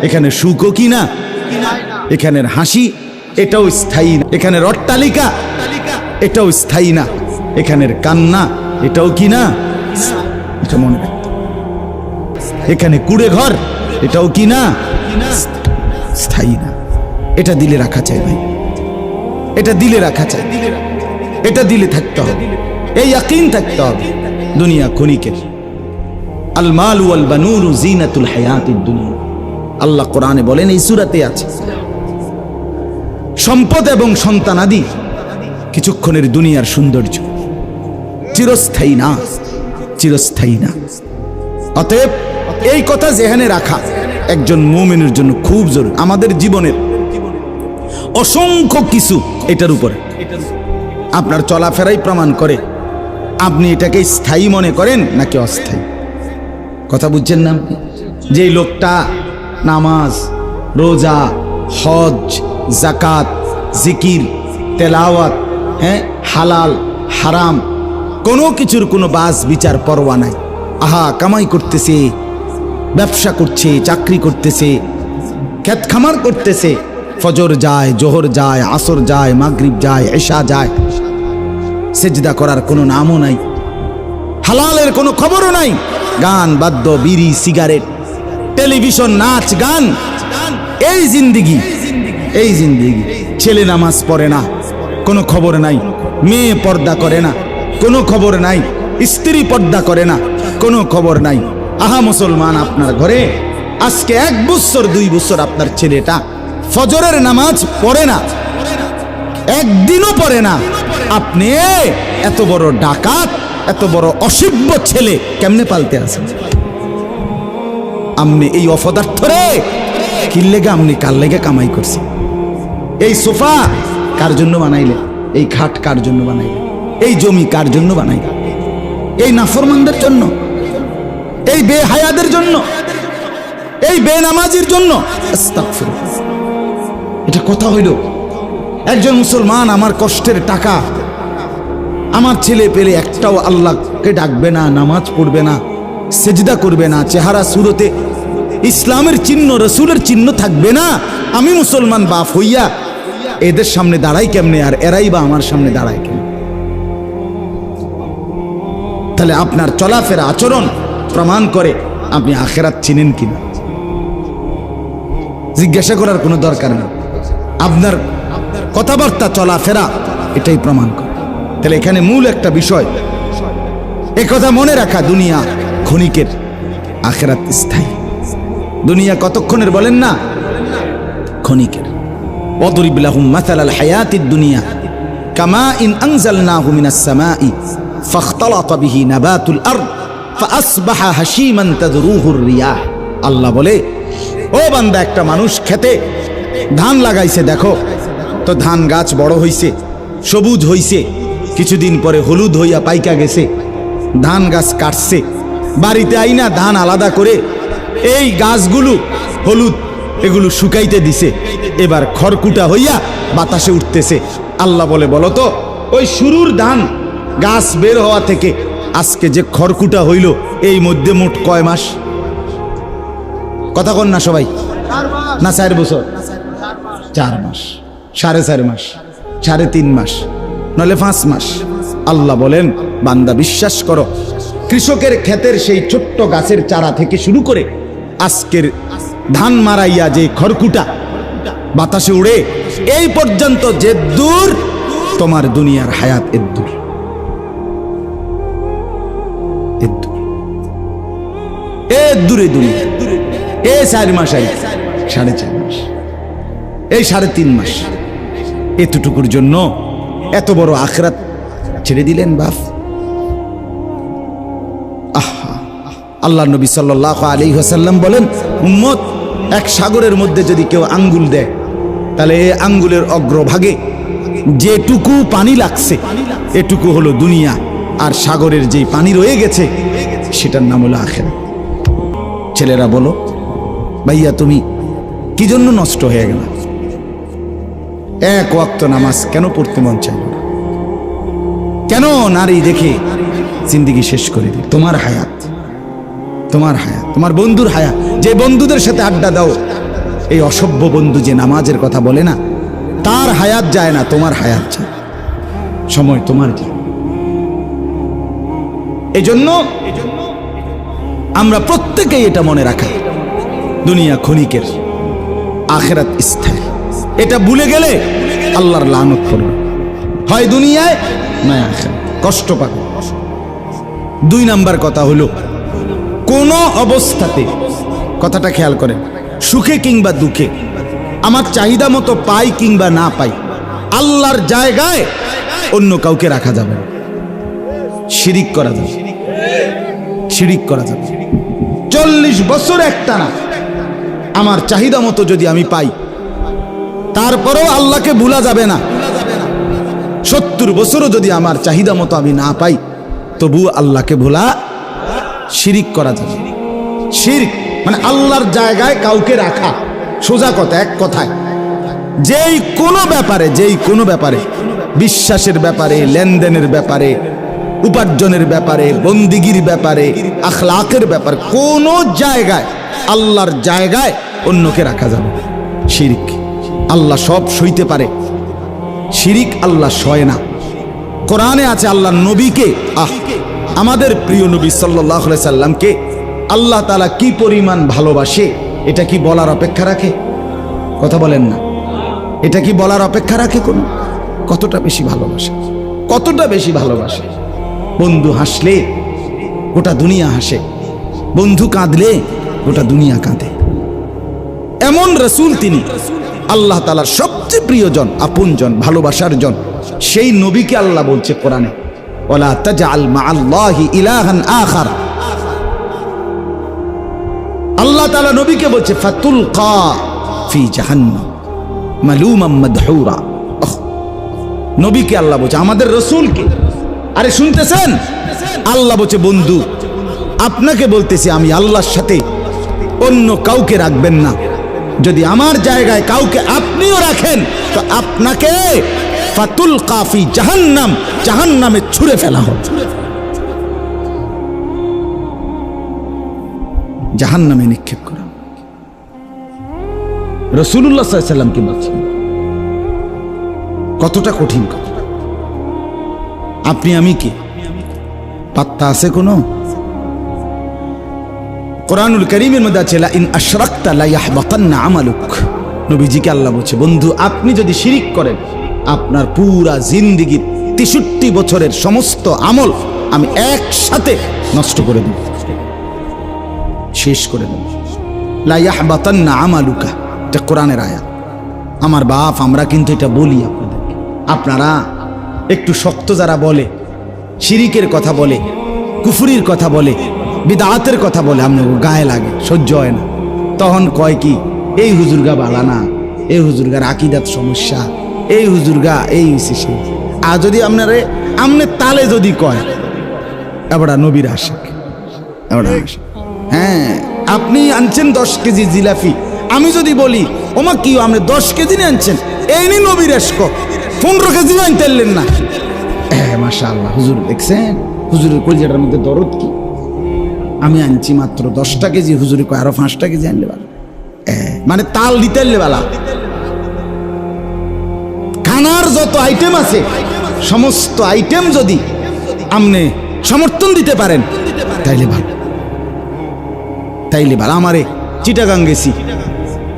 এখানে সুখও কি না, এখানের হাসি এটাও স্থায়ী না, এখানের অট্টালিকা এটাও স্থায়ী না, এখানের কান্না এটাও কি না, এটা মনে রাখতে। এখানে কুড়ে ঘর এটাও কি না, স্থায়ী না। এটা দিলে রাখা চাই ভাই, এটা দিলে রাখা চাই, এটা দিলে থাকতে হবে, এই ইয়াকিন থাকতে হবে। দুনিয়া ক্ষণিকের। আল মাল ওয়াল বানুন জিনাতুল হায়াতিদ দুনিয়া, আল্লাহ কোরআনে বলেন, এই সূরাতে আছে, সম্পদ এবং সন্তানাদি কিছুক্ষণের দুনিয়ার সৌন্দর্য, চিরস্থায়ী না, চিরস্থায়ী না। অতএব এই কথা জেহানে রাখা একজন মুমিনের জন্য খুব জরুরি। আমাদের জীবনের অসংখ্য কিছু এটার উপরে, আপনার চলাফেরাই প্রমাণ করে আপনি এটাকে স্থায়ী মনে করেন নাকি অস্থায়ী। কথা বুঝছেন না? যেই লোকটা নামাজ, রোজা, হজ, জাকাত, জিকির, তেলাওয়াত, হালাল হারাম কোনো কিছুর কোনো বাস বিচার পরোয়া নাই, আহা কামাই করতেছে, ব্যবসা করছে, চাকরি করতেছে, ক্ষেত খামার করতেছে, ফজর যায়, জোহর যায়, আসর যায়, মাগরিব যায়, এশা যায়, সেজদা করার কোনো নামও নাই, হালালের কোনো খবরও নাই, গান বাদ্য, বিড়ি, সিগারেট, টেলিভিশন, নাচ গান, এই জিন্দিগি, এই জিন্দিগি। ছেলে নামাজ পড়ে না, কোনো খবর নাই, মেয়ে পর্দা করে না, কোনো খবর নাই, স্ত্রী পর্দা করে না, কোনো খবর নাই। আহা মুসলমান, আপনার ঘরে আজকে 1 বছর 2 বছর আপনার ছেলেটা ফজরের নামাজ পড়ে না, একদিনও পড়ে না, আপনি এত বড় ডাকাত, এত বড় অসভ্য ছেলে কেমনে পালতে আছেন? আপনি এই অপদার্থরে কি লেগে, আপনি কার লেগে কামাই করছেন? এই সোফা কার জন্য বানাইলে? এই খাট কার জন্য বানাইলে? এই জমি কার জন্য বানাইলে? এই নাফরমানদের জন্য, এই বেহায়াদের জন্য, এই বেনামাজির জন্য? আস্তাগফিরুল্লাহ। এটা কথা হইল? একজন মুসলমান আমার কষ্টের টাকা, আমার ছেলে পেলে একটাও আল্লাহকে ডাকবে না, নামাজ পড়বে না, সেজদা করবে না, চেহারা সুরতে ইসলামের চিহ্ন, রসুলের চিহ্ন থাকবে না, আমি মুসলমান বাপ হইয়া এদের সামনে দাঁড়াই কেমনে? আর এরাই বা আমার সামনে দাঁড়ায় কেমনে? তাহলে আপনার চলাফেরা, আচরণ প্রমাণ করে আপনি আখিরাত চিনেন কিনা। জিজ্ঞাসা করার কোনো দরকার নেই, আপনার কথাবার্তা, চলাফেরা এটাই প্রমাণ করে। তাহলে এখানে মূল একটা বিষয়, এই কথা মনে রাখা, দুনিয়া ক্ষণিকের, আখিরাত স্থায়ী। দুনিয়া কতক্ষণের বলেন না? ক্ষণিকের। ওয়াদরিব লাহুম মাসালাল হায়াতিদ দুনিয়া কামাইন আনজালনাহু মিনাস সামাই ফাখতালাতা বিহি নাবাতুল আরদ ফাআসবাহা হাশীমান তাদরুহুর রিয়াহ। আল্লাহ বলে, ও বান্দা, একটা মানুষ খেতে ধান লাগাইছে, দেখো তো ধান গাছ বড় হইছে, সবুজ হইছে, কিছুদিন পরে হলুদ হইয়া পাইকা গেছে, ধান গাছ কাটছে, বাড়িতে আইনা ধান আলাদা করে এই গাছগুলো হলুদ এগুলো শুকাইতে দিছে, এবার খড়কুটা হইয়া বাতাসে উঠতেছে। আল্লাহ বলে, বলো তো ওই শুরুর ধান গাছ বের হওয়া থেকে আজকে যে খড়কুটা হইল, এই মধ্যে মোট কয় মাস? কথা কন না সবাই? না 4 বছর? 4 মাস, 4.5 মাস, 3.5 মাস, নলে 5 মাস। আল্লাহ বলেন, বান্দা বিশ্বাস করো, কৃষকের ক্ষেতের সেই ছোট্ট গাছের চারা থেকে শুরু করে আজকের ধান মারাইয়া যে খড়কুটা বাতাসে উড়ে এই পর্যন্ত যে দূর, তোমার দুনিয়ার হায়াত এদ্দূর, দূরে দুনিয়া। এই 4 মাস, 4.5 মাস, এই 3.5 মাস, এতটুকুর জন্য এত বড় আখিরাত ছেড়ে দিলেন বাপ। আহা, আল্লাহ নবী সাল্লাল্লাহু আলাইহি ওয়াসাল্লাম বলেন, উম্মত, এক সাগরের মধ্যে যদি কেউ আঙ্গুল দেয়, তাহলে এই আঙ্গুলের অগ্রভাগে যেটুকু পানি লাগছে এটুকু হলো দুনিয়া, আর সাগরের যে পানি রয়ে গেছে সেটার নাম হলো আখিরাত। ছেলেরা বলো, ভাইয়া তুমি কি জন্য নষ্ট হয়ে গেল? 1 ওয়াক্ত নামাজ কেন পড়তে মন চাইল না? কেন নারী দেখে জিন্দেগি শেষ করে দিল? তোমার হায়াত, তোমার হায়াত, তোমার বন্ধুর হায়াত, যে বন্ধুদের সাথে আড্ডা দাও এই অসভ্য বন্ধু যে নামাজের কথা বলে না, তার হায়াত যায় না, তোমার হায়াত যায়, সময় তোমার যায়। এজন্য আমরা প্রত্যেকেই এটা মনে রাখা, দুনিয়া ক্ষণিকের, আখিরাত স্থায়ী। এটা ভুলে গেলে আল্লাহর লানত পড়বে, হয় দুনিয়ায় নয় আখিরাত, কষ্ট পাবে। 2 নাম্বার কথা হলো, কোন অবস্থাতে, কথাটা খেয়াল করেন, সুখে কিংবা দুঃখে, আমার চাহিদা মতো পাই কিংবা না পাই, আল্লাহর জায়গায় অন্য কাউকে রাখা যাবে না, শিরিক করা যাবে, শিরিক করা যাবে। 40 বছর একটানা আমার চাহিদা মতো যদি আমি পাই, তারপরেও আল্লাহকে ভুলা যাবে না। 70 বছরও যদি আমার চাহিদা মতো আমি না পাই, তবু আল্লাহকে ভোলা, শিরিক করা যাবে। শিরক মানে আল্লাহর জায়গায় কাউকে রাখা। সোজা কথা, এক কথায়, যেই কোনো ব্যাপারে, বিশ্বাসের ব্যাপারে, লেনদেনের ব্যাপারে, উপার্জনের ব্যাপারে, বন্দিগির ব্যাপারে, আখলাকের ব্যাপারে, কোন জায়গায় আল্লাহর জায়গায় অন্যকে রাখা যাবে শিরক। আল্লাহ সব সইতে পারে, শিরিক আল্লাহ সয় না। কোরআনে আছে আল্লাহর নবীকে, আমাদের প্রিয় নবী সাল্লাল্লাহু আলাইহি সাল্লামকে আল্লাহ তাআলা কি পরিমাণ ভালোবাসে, এটা কি বলার অপেক্ষা রাখে? কথা বলেন না, এটা কি বলার অপেক্ষা রাখে? কোন কতটা বেশি ভালোবাসে, কতটা বেশি ভালোবাসে। বন্ধু হাসলে গোটা দুনিয়া হাসে, বন্ধু কাঁদলে গোটা দুনিয়া কাঁদে। এমন রাসূল তিনি, আল্লাহ তাআলার সবচেয়ে প্রিয়জন, আপনজন, ভালোবাসার জন। সেই নবীকে আল্লাহ বলছে কোরআনে, ওয়ালা তাজআল মাআল্লাহি ইলাহান আখার। আল্লাহ তাআলা নবীকে বলছে ফাতুলকা ফি জাহান্নাম মালুমান মাদহুরা। নবীকে আল্লাহ বলছে, আমাদের রাসূলকে। আরে শুনতেছেন? আল্লাহ বলছে, বন্ধু আপনাকে বলতেছি, আমি আল্লাহর সাথে অন্য কাউকে রাখবেন না। যদি আমার জায়গায় কাউকে আপনিও রাখেন, তো আপনাকে ফাতুলকা ফি জাহান্নাম, জাহান্নামে ছুঁড়ে ফেলা হবে, জাহান্নামে নিক্ষেপ করা। রাসূলুল্লাহ সাল্লাল্লাহু আলাইহি ওয়াসাল্লাম কি বলছেন? কতটা কঠিন কথা। আপনি আমি কি পাত্তা আছে কোনো? কোরআনুল কারীমের মধ্যে আছে, লা ইন আশরাকতা লা ইয়াহবাতান্না আমালুক। নবীজিকে আল্লাহ বলছে, বন্ধু আপনি যদি শিরিক করেন, আপনার পুরা জিন্দেগীর 63 বছরের সমস্ত আমল আমি একসাথে নষ্ট করে দেব, শেষ করে দেব। লা ইয়াহবাতান্না আমালুকা, এটা কোরআনের আয়াত। আমার বাপ, আমরা কিন্তু এটা বলি আপনাদেরকে। আপনারা একটু শক্ত যারা বলে, শিরিকের কথা বলে, কুফরির কথা বলে, বিদআতের কথা বলে, আপনার গায়ে লাগে, সহ্য হয় না। তখন কয় কি, এই হুজুরগা বালা না, এই হুজুরগার আকীদাত সমস্যা, এই হুজুরগা এই সে। আর যদি আপনারে আমনে তালে যদি কয়, এবারে নবীর আশিক, এবারে আশিক। হ্যাঁ, আপনি আনছেন 10 কেজি জিলাপি, আমি যদি বলি ওমা কি আপনি 10 কেজি নিয়ে আনছেন, এই নি নবীর আশক, 15 কেজি আনতেলেন না। মাশাআল্লাহ, হুজুর দেখছেন হুজুরের কলিজাটার মধ্যে দরদ কি। আমি আনছি মাত্র 10টা কেজি, হুজুরে কয় আরো 5টা কেজি আনলে বালা, মানে তাল দিতে বালা। খানার যত আইটেম আছে, সমস্ত আইটেম যদি আপনি সমর্থন দিতে পারেন, তাইলে ভালো, তাইলে ভালো। আমারে চিটাগাং গেছি,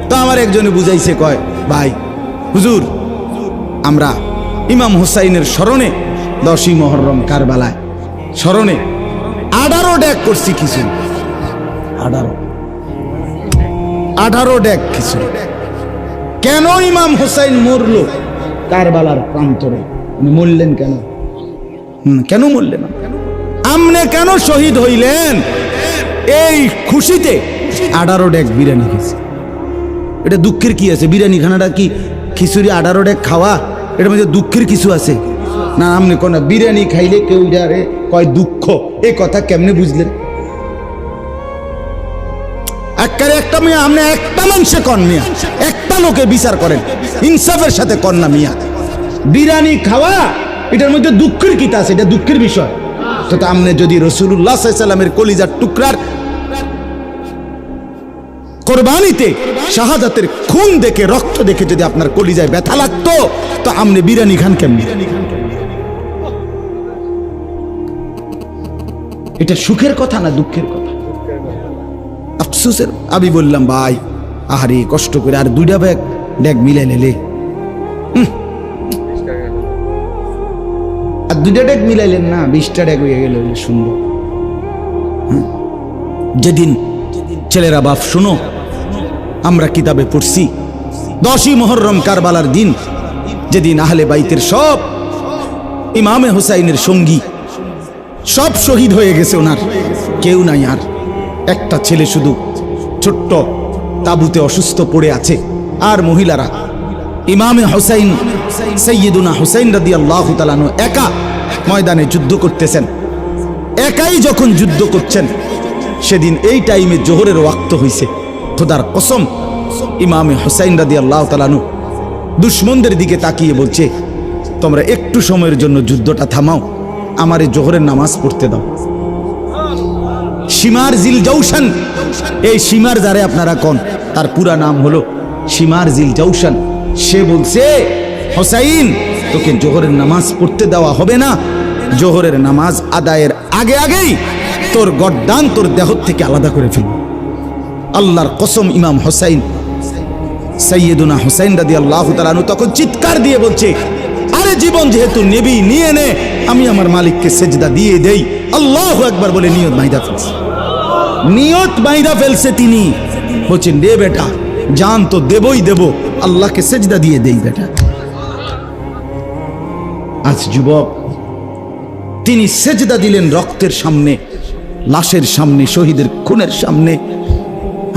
তো আমার একজনে বুঝাইছে, কয় ভাই হুজুর, আমরা ইমাম হুসাইনের স্মরণে 10ই মুহররম কারবালায় স্মরণে 18 ডেক করছি কিছু, 18 ডেক কিছু। কেন ইমাম হুসাইন মরলো কারবালার প্রান্তরে? উনি মরলেন কেন? কেন মরলেন? আমনে কেন শহীদ হইলেন? এই খুশিতে 18 ডেক বিরিয়ানি খেয়েছে। এটা দুঃখের কি আছে? বিরিয়ানি খানাটা কি খিচুড়ি 18 ডেক খাওয়া, এটার মধ্যে দুঃখের কিছু আছে না? আপনি কোন বিরিয়ানি খাইলে কেউ যারে কয় দুঃখ, এই কথা কেমনে বুঝলেন? একটা মিয়া, আপনি একটা মানুষে কন মিয়া, একটা লোকে বিচার করেন, ইনসাফের সাথে কন না মিয়া। বিরিয়ানি খাওয়া এটার মধ্যে দুঃখের কি আছে? এটা দুঃখের বিষয়। তো আপনি যদি রাসূলুল্লাহ সাল্লাল্লাহু আলাইহি ওয়াসাল্লামের কলিজার টুকরার কোরবানিতে শাহাদাতের খুন দেখে, রক্ত দেখে যদি আপনার কলিজায় ব্যথা লাগতো, তো আপনি বিরিয়ানি খান কেমনি? এটা সুখের কথা না দুঃখের কথা? আফসোসের। আমি বললাম ভাই আহারে কষ্ট করে আর 2টা ব্যাগ ড্যাগ মিলাই নিলে, আর 2টা ড্যাগ মিলাইলেন না, 20টা ড্যাগ হয়ে গেল। সুন্দর। যেদিন ছেলেরা বাপ শুনো, আমরা কিতাবে পড়ছি 10ই মুহররম কারবালার দিন, যেদিন আহলে বাইতের সব ইমামে হুসাইনের সঙ্গী সব শহীদ হয়ে গেছে, ওনার কেউ নাই, আর একটা ছেলে শুধু ছোট্ট তাবুতে অসুস্থ পড়ে আছে। আর মহিলারা ইমামে হুসাইন সাইয়্যিদুনা হুসাইন রাদিয়াল্লাহু তাআলা আনহু একা ময়দানে যুদ্ধ করতেছেন। একাই যখন যুদ্ধ করছেন, সেদিন এই টাইমে জোহরের ওয়াক্ত হইছে। খোদার কসম, ইমামে হুসাইন রাদিয়াল্লাহু তাআলা আনহু দুশমনদের দিকে তাকিয়ে বলছে, তোমরা একটু সময়ের জন্য যুদ্ধটা থামাও, আমারে জোহরের নামাজ পড়তে দাও। শিমার জিল জৌশান, এই শিমার যারে আপনারা কোন, তার পুরা নাম হলো শিমার জিল জৌশান। সে বলছে, হুসাইন তোকে জোহরের নামাজ পড়তে দেওয়া হবে না, জোহরের নামাজ আদায়ের আগে আগেই তোর গর্দান তোর দেহ থেকে আলাদা করে ফেলব। আল্লাহর কসম, ইমাম হুসাইন সাইয়্যিদুনা হুসাইন রাদিয়াল্লাহু তাআলা আনহু তখন চিৎকার দিয়ে বলছে, আরে জীবন যেহেতু নেবি নিয়ে নে, আমি আমার মালিককে সেজদা দিয়ে দেই। আল্লাহু আকবার বলে নিয়ত বাইদা ফেলছে, নিয়ত বাইদা ফেলছে। তিনি বলছেন, রে বেটা জান তো দেবই দেব, আল্লাহকে সেজদা দিয়ে দেই বেটা। আজ যুবক, তিনি সেজদা দিলেন রক্তের সামনে, লাশের সামনে, শহীদের খুনের সামনে।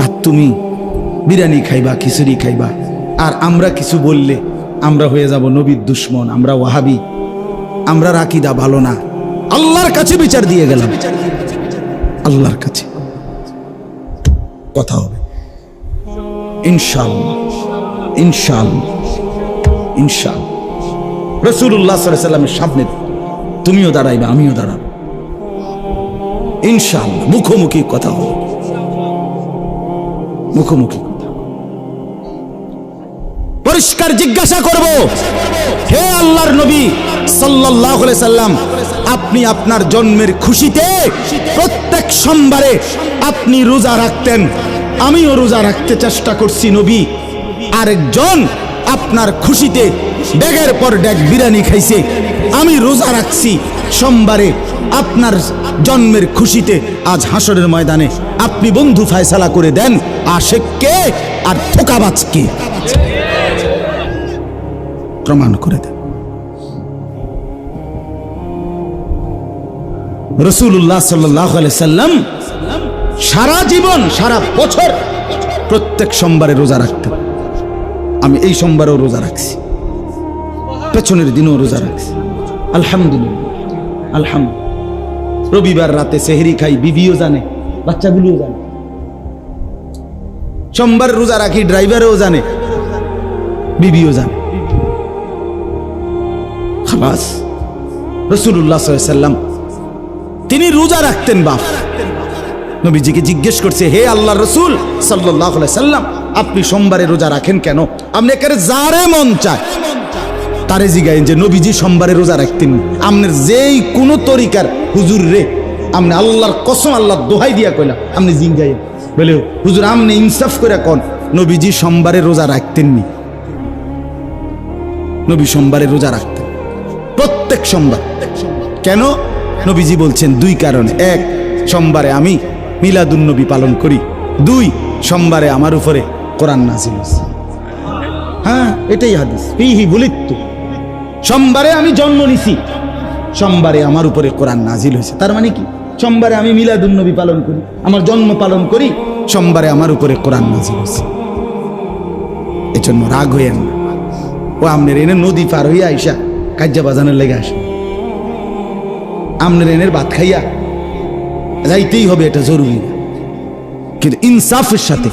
আর তুমি বিরিয়ানি খাইবা, খিচুড়ি খাইবা, আর আমরা কিছু বললে আমরা হয়ে যাব নবীর দুশ্মন, আমরা ওয়াহাবি, আমরা আকীদা ভালো না। আল্লাহর কাছে বিচার দিয়ে গেলাম, আল্লাহর কাছে কথা হবে ইনশাআল্লাহ, ইনশাআল্লাহ, ইনশাআল্লাহ। রাসূলুল্লাহ সাল্লাল্লাহু আলাইহি ওয়াসাল্লামের সামনে তুমিও দাঁড়াইবা, আমিও দাঁড়াবো, ইনশাআল্লাহ। মুখোমুখি কথা হবে, মুখোমুখি কথা। পরিষ্কার জিজ্ঞাসা করব, হে আল্লাহর নবী সাল্লাল্লাহু আলাইহি সাল্লাম, আপনি আপনার জন্মের খুশিতে প্রত্যেক সোমবারে আপনি রোজা রাখতেন, আমিও রোজা রাখতে চেষ্টা করছি নবী। আরেকজন আপনার খুশিতে ড্যাগের পর ড্যাগ বিরিয়ানি খাইছে, আমি রোজা রাখছি সোমবারে। আপনার জন্মের খুশিতে আজ হাসরের ময়দানে আপনি বন্ধু ফয়সালা করে দেন, আশিক কে আর ধোঁকাবাজ কে, প্রমাণ করে দেন। রাসূলুল্লাহ সাল্লাল্লাহু আলাইহি সাল্লাম সারা জীবন, সারা বছর প্রত্যেক সোমবারে রোজা রাখতেন। আমি এই সোমবারেও রোজা রাখছি, পেছনের দিনও রোজা রাখছি, আলহামদুলিল্লাহ, আলহামদুলিল্লাহ। রবিবার রাতে সেহরি খাই, বিবিও জানে, বাচ্চাগুলোও জানে। সোমবার রোজা রাখি, ড্রাইভারও জানে, বিবিও জানে। খালাস। রাসূলুল্লাহ সাল্লাল্লাহু আলাইহি সাল্লাম তিনি রোজা রাখতেন। বাপ নবীজিকে জিজ্ঞেস করছে, হে আল্লাহর রাসূল সাল্লাল্লাহু আলাইহি সাল্লাম, আপনি সোমবারে রোজা রাখেন কেন? আপনি একেবারে যারে মন চায় তারে জিগাইন যে নবীজি সোমবারে রোজা রাখতেন। আপনার যেই কোনো তরিকার হুজুর রে, আপনি আল্লাহর কসম, আল্লাহর দোহাই দিয়া কইলা, আপনি জিগাইন বলে, হুজুর আপনি ইনসাফ করে কোন নবীজি সোমবারে রোজা রাখতেননি? নবী সোমবারে রোজা রাখতেন, প্রত্যেক সোমবার। কেন? নবীজি বলছেন 2 কারণে। 1, সোমবারে আমি মিলাদুন নবী পালন করি। 2, সোমবারে আমার উপরে কোরআন নাযিল হয়েছে। হ্যাঁ, এটাই হাদিস। ফিহি বুলিতু, সোমবারে আমি জন্ম নিছি, সোমবারে আমার উপরে কোরআন নাযিল হয়েছে। তার মানে কি? সোমবারে আমি মিলাদুন নবী পালন করি, আমার জন্ম পালন করি, সোমবারে আমার উপরে কোরআন নাযিল হয়েছে। এজন্য রাগ হইয়েন না। ও আমনের এনে নদী পার হইয়া আইসা কাজ্জা বাজানোর লেগে আসে, আমনের এনের ভাত খাইয়া যাইতেই হবে, এটা জরুরি না। কিন্তু ইনসাফের সাথে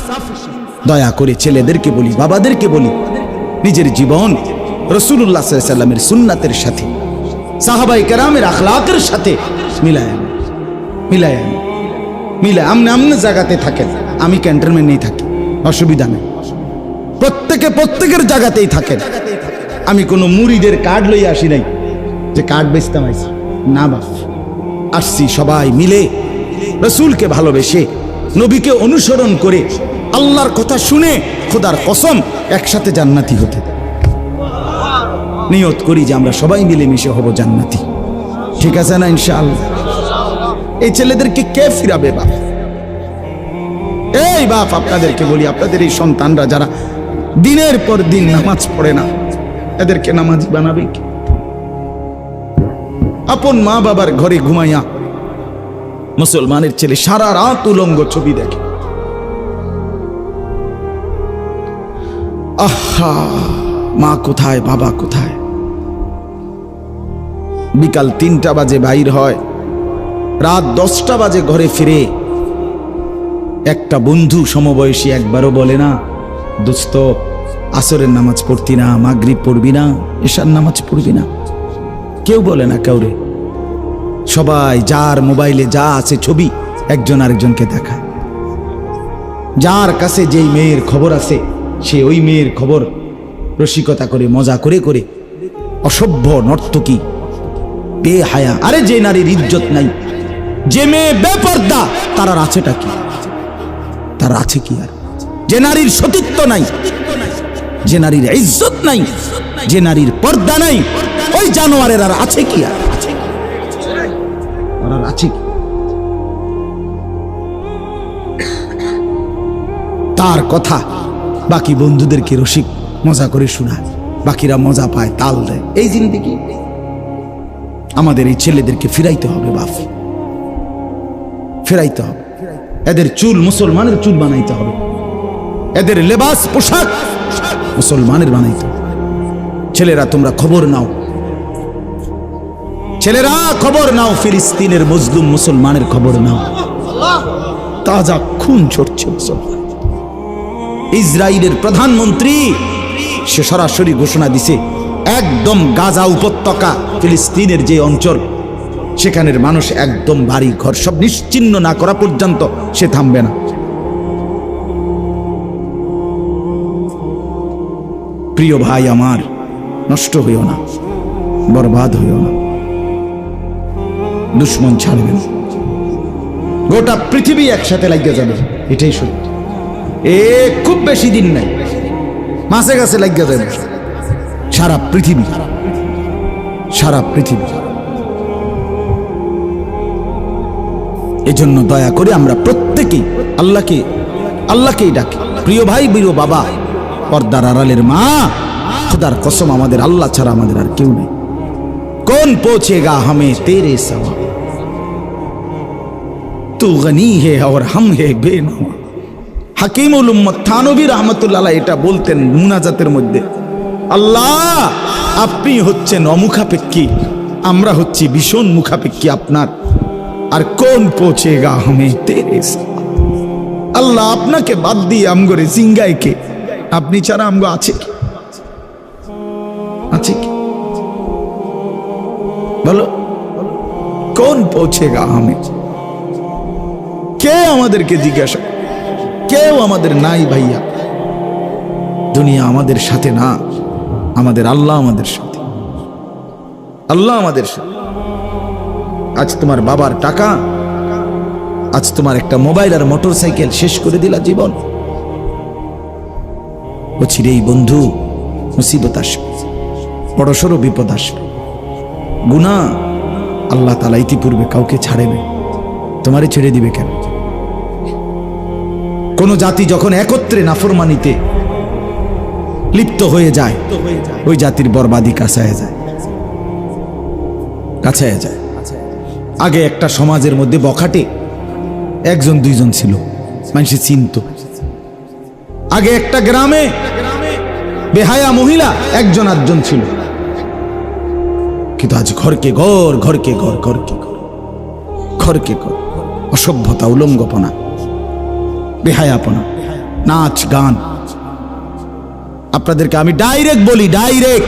দয়া করে ছেলেদেরকে বলি, বাবাদেরকে বলি, নিজের জীবন রাসূলুল্লাহ সাল্লাল্লাহু আলাইহি সাল্লামের সুন্নাতের সাথে, সাহাবায়ে কেরামের আখলাকের সাথে মিলায় মিলায় মিলায়। আমনে জায়গাতে থাকেন, আমি ক্যান্টনমেন্টেই থাকি, অসুবিধা নেই, প্রত্যেকের জায়গাতেই থাকেন। আমি কোনো মুরিদের কার্ড লইয়া আসি নাই যে কার্ড বেচতাম আইছি, না বাপ, আসছি সবাই মিলে রসুলকে ভালোবেসে নবীকে অনুসরণ করে আল্লাহর কথা শুনে খোদার কসম একসাথে জান্নাতি হতে। নিয়ত করি যে আমরা সবাই মিলে মিশে হব জান্নাতি, ঠিক আছে না ইনশাআল্লাহ? এই ছেলেদেরকে কে ফিরাবে বাপ? এই বাপ আপনাদেরকে বলি, আপনাদের এই সন্তানরা যারা দিনের পর দিন নামাজ পড়ে না, এদেরকে নামাজি বানাবে কি? আপন মা বাবার ঘরে ঘুমাইয়া মুসলমানের ছেলে সারা রাত উলঙ্গ ছবি দেখে। আহা, মা কোথায়, বাবা কোথায়? বিকাল 3টা বাজে বাইর হয়, রাত 10টা বাজে ঘরে ফিরে। একটা বন্ধু সমবয়সী একবারও বলে না, দোস্ত আসরের নামাজ পড়তি না, মাগরিব পড়বি না, এশার নামাজ পড়বি না? কেউ বলে না কাউরে। সবাই যার মোবাইলে যা আছে ছবি একজন আরেকজনকে দেখায়। যার কাছে যেই মেয়ের খবর আছে সে ওই মেয়ের খবর রসিকতা করে, মজা করে করে, অসভ্য নর্তকী, বেহায়া। আরে যে নারীর ইজ্জত নাই, যে মেয়ে বেপর্দা, তার আর আছেটা কি? তার আছে কি আর? যে নারীর সতীত্ব নাই, যে নারীর ইজ্জত নাই, যে নারীর পর্দা নাই, ওই জানোয়ারের আর আছে কি? আর আছে কি? তার কথা বাকি বন্ধুদেরকে রসিক মজা করে শোনায়, বাকিরা মজা পায়, তাল দেয়। এই জিন্দেগি আমাদের এই ছেলেদেরকে ফিরাইতে হবে বাপ, ফিরাইতে হবে। এদের চুল মুসলমানের চুল বানাইতে হবে, এদের লেবাস পোশাক মুসলমানের বানাইতে হবে। ছেলেরা তোমরা খবর নাও, ছেলেরা খবর নাও, ফিলিস্তিনের মজলুম মুসলমানের খবর নাও। তাজা খুন ঝরছে মুসলমান। ইসরায়েলের প্রধানমন্ত্রী সে সরাসরি ঘোষণা দিছে, একদম গাজা উপত্যকা, ফিলিস্তিনের যে অঞ্চল, সেখানের মানুষ একদম বাড়ি ঘর সব নিশ্চিহ্ন না করা পর্যন্ত সে থামবে না। প্রিয় ভাই আমার, নষ্ট হইও না, বরবাদ হইও না, দুশ্মন ছাড়বেন। গোটা পৃথিবী একসাথে লাগিয়ে যাবে, এটাই সত্য। খুব বেশি দিন নাই, মাসে গাছে লাগিয়ে যাবে সারা পৃথিবী, সারা পৃথিবী। এজন্য দয়া করে আমরা প্রত্যেকেই আল্লাহকেই ডাকি। প্রিয় ভাই, প্রিয় বাবা, পর্দার আড়ালের মা, খোদার কসম আমাদের আল্লাহ ছাড়া আমাদের আর কেউ নেই। कौन पहुंचेगा हमें तेरे सवा, तू गनी है और हम है बेनवा। হাকিমুল উম্মত থানবী রাহমাতুল্লাহ আলাইহি এটা বলতেন মুনাজাতের মধ্যে, আল্লাহ আপনি হচ্ছেন অমুখাপেক্ষী, আমরা হচ্ছি ভীষণ মুখাপেক্ষী আপনার। আর কোন পৌঁছেগা হামে তেরে সওয়া, আল্লাহ আপনাকে বাদ দিয়ে আমগরে জিঙ্গায় কে? আপনি ছাড়া আমগো আছে কি? আছে কি বলো? কোন পৌঁছেগা হামে? কে আমাদেরকে জিজ্ঞাসা? কেউ আমাদের নাই ভাইয়া। দুনিয়া আমাদের সাথে না, আমাদের আল্লাহ আমাদের সাথে, আল্লাহ আমাদের সাথে। আজ তোমার বাবার টাকা, আজ তোমার একটা মোবাইল আর মোটর সাইকেল শেষ করে দিলা জীবন। অচিরেই বন্ধু মুসিবত আসবে, বড়সড় বিপদ আসবে, গুনাহ। আল্লাহ তাআলা ইতিপূর্বে কাউকে ছাড়েনি, তোমারে ছেড়ে দিবে কেন? কোন জাতি যখন একত্রে নাফরমানিতে লিপ্ত হয়ে যায়, ওই জাতির বরবাদি কাছায় যায়, কাছায় যায়। আগে একটা সমাজের মধ্যে বখাটে একজন দুইজন ছিল, মানুষ চিনত। আগে একটা গ্রামে বেহায়া মহিলা একজন আটজন ছিল, কিন্তু আজ ঘরকে ঘর, ঘরকে ঘর, ঘরকে ঘর, ঘরকে ঘর। অসভ্যতা, উলঙ্গপনা, বেহায়াপনা, নাচ গান। আপনাদেরকে আমি ডাইরেক্ট বলি, ডাইরেক্ট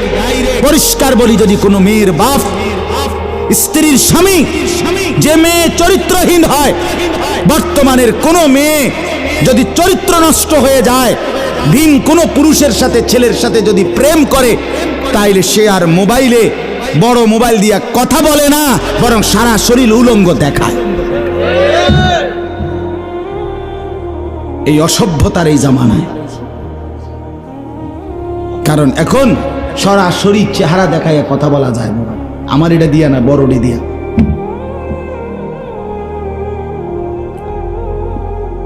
পরিষ্কার বলি, যদি কোনো মেয়ের বাপ স্ত্রীর স্বামী, যে মেয়ে চরিত্রহীন হয়, বর্তমানের কোন মেয়ে যদি চরিত্র নষ্ট হয়ে যায়, ভিন কোনো পুরুষের সাথে ছেলের সাথে যদি প্রেম করে, তাইলে সে আর মোবাইলে বড় মোবাইল দিয়া কথা বলে না, বরং সারা শরীর উলঙ্গ দেখায়। এই অসভ্যতার এই জামানায়, কারণ এখন সরাসরি চেহারা দেখায় কথা বলা যায় না। আমার এটা দিয়া না, বড়ডি দিয়া।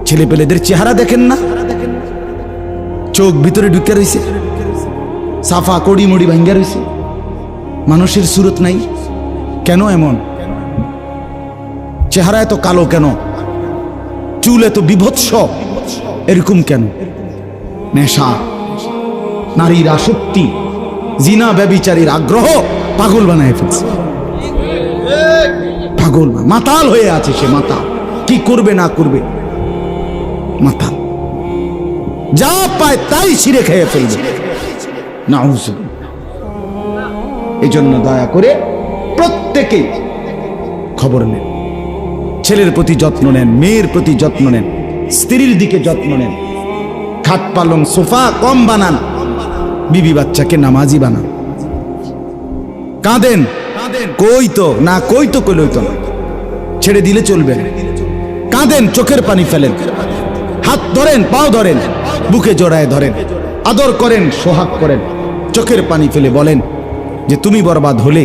ছেলে পেলেদের চেহারা দেখেন না, চোখ ভিতরে ঢুকে রয়েছে, সাফা কড়ি মুড়ি ভাঙ্গা রয়েছে, মানুষের সুরত নাই। কেন এমন? চেহারা এত কালো কেন? চুল এত বিভৎস এরকম কেন? নেশা, নারীর আসক্তি, জিনা ব্যভিচারীর আগ্রহ পাগল বানায় ফেলছে। পাগল, মাতাল হয়ে আছে সে। মাতাল, কি করবে না করবে মাতাল, যা পায় তাই ছিঁড়ে খেয়ে ফেলবে। নাউজুবিল্লাহ। এই জন্য দয়া করে প্রত্যেকে খবর নেন, ছেলের প্রতি যত্ন নেন, মেয়ের প্রতি যত্ন নেন, স্ত্রীর দিকে যত্ন নেন। খাট পালং সোফা কম বানান, বিবি বাচ্চাকে নামাজি বানান। কাঁদেন, কই তো না, কই তো কই লইতো না, ছেড়ে দিলে চলবে না। কাঁদেন, চোখের পানি ফেলেন, হাত ধরেন, পাও ধরেন, বুকে জড়ায় ধরেন, আদর করেন, সোহাগ করেন, চোখের পানি ফেলে বলেন যে তুমি বরবাদ হলে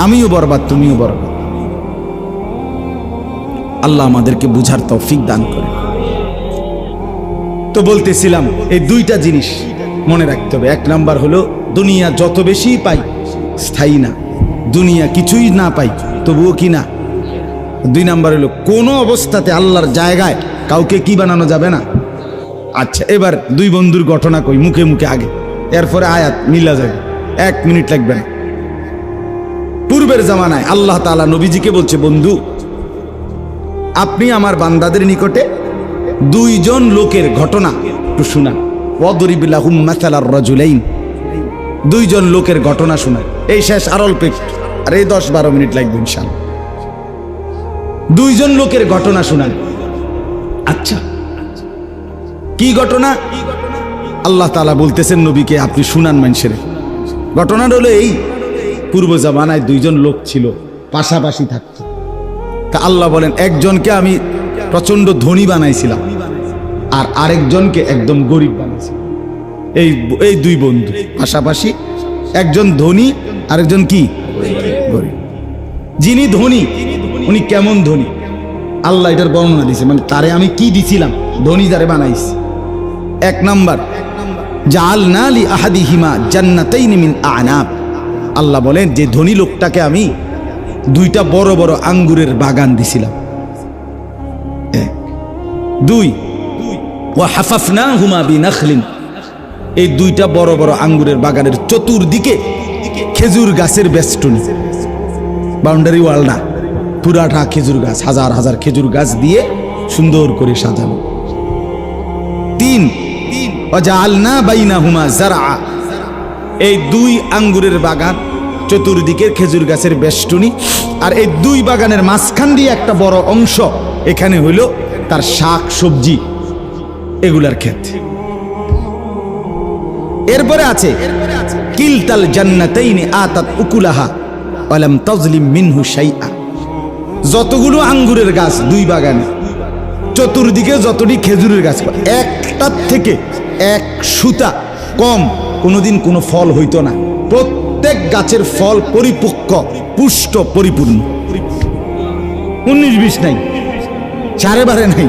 আমিও বরবাদ, তুমিও বরবাদ। আল্লাহ আমাদেরকে বুঝার তৌফিক দান করে। তো বলতেছিলাম, এই দুইটা জিনিস মনে রাখতে হবে। এক নাম্বার হলো, দুনিয়া যত বেশি পাই স্থায়ী না, দুনিয়া কিছুই না পাই তবুও কি না। দুই নাম্বার হলো, কোনো অবস্থাতে আল্লাহর জায়গায় কাউকে কি বানানো যাবে না। আচ্ছা, এবার দুই বন্ধুর ঘটনা কই, মুখে মুখে আগে, এরপরে আয়াত মিলা যাবে, 1 মিনিট লাগবে না। পূর্বের জামানায় আল্লাহ তাআলা নবীজিকে বলছে, বন্ধু আপনি আমার বান্দাদের নিকটে দুইজন লোকের ঘটনা একটু শোনান। ওয়াদরিব লাহুম মাসালার রাজুলাইন, দুইজন লোকের ঘটনা শোনান। এই শেষ, আর অল্প একটু, আর এই 10-12 মিনিট লাগবে ইনশাআল্লাহ। দুইজন লোকের ঘটনা শোনান। আচ্ছা, কি ঘটনা? আল্লাহ তাআলা বলতেছেন নবীকে, আপনি শুনান মানুষের। ঘটনাটা হলো এই, পূর্ব জামানায় দুইজন লোক ছিল, পাশাপাশি থাকত। তা আল্লাহ বলেন, একজনকে আমি প্রচন্ড ধনী বানাইছিলাম, আর আরেকজনকে একদম গরিব বানাইছিলাম। এই দুই বন্ধু পাশাপাশি, একজন ধনী আরেকজন কি গরিব। যিনি ধনী উনি কেমন ধনী, আল্লাহ এটার বর্ণনা দিয়েছে, মানে তারে আমি কি দিছিলাম, ধনী যারে বানাইছি। 1 নাম্বার, জাআলনা লি আহাদিহিমা জান্নাতাইনি মিন আ'নাব। আল্লাহ বলেন যে ধনী লোকটাকে আমি 2টা বড় বড় আঙ্গুরের বাগান দিছিলাম। 2, ওয়া হাফাফনাহুমা বিনাখলিন, এই 2টা বড় বড় আঙ্গুরের বাগানের চতুর্দিকে খেজুর গাছের বেষ্টনী, বাউন্ডারি ওয়াল না, পুরাটা খেজুর গাছ, হাজার হাজার খেজুর গাছ দিয়ে সুন্দর করে সাজানো। 3, ওয়াজআলনা বাইনাহুমা যারআ, এই 2 আঙ্গুরের বাগান, চতুর্দিকের খেজুর গাছের বেষ্টনী, আর এই 2 বাগানের মাঝখান দিয়ে একটা বড় অংশ, এখানে হইল তার শাক সবজি এগুলার ক্ষেত। এরপরে আছে, কিলতাল জান্নাতাইনি আতাত উকুলাহা ওয়া লাম তাজলিম মিনহু শাইআ। যতগুলো আঙ্গুরের গাছ 2 বাগানে, চতুর্দিকে যতটি খেজুরের গাছ, একটার থেকে 1 সুতা কম কোনোদিন কোনো ফল হইতো না। প্রত্যেক গাছের ফল পরিপক্ক, পুষ্ট, পরিপূর্ণ, 19-20 নাই, 4 নাই,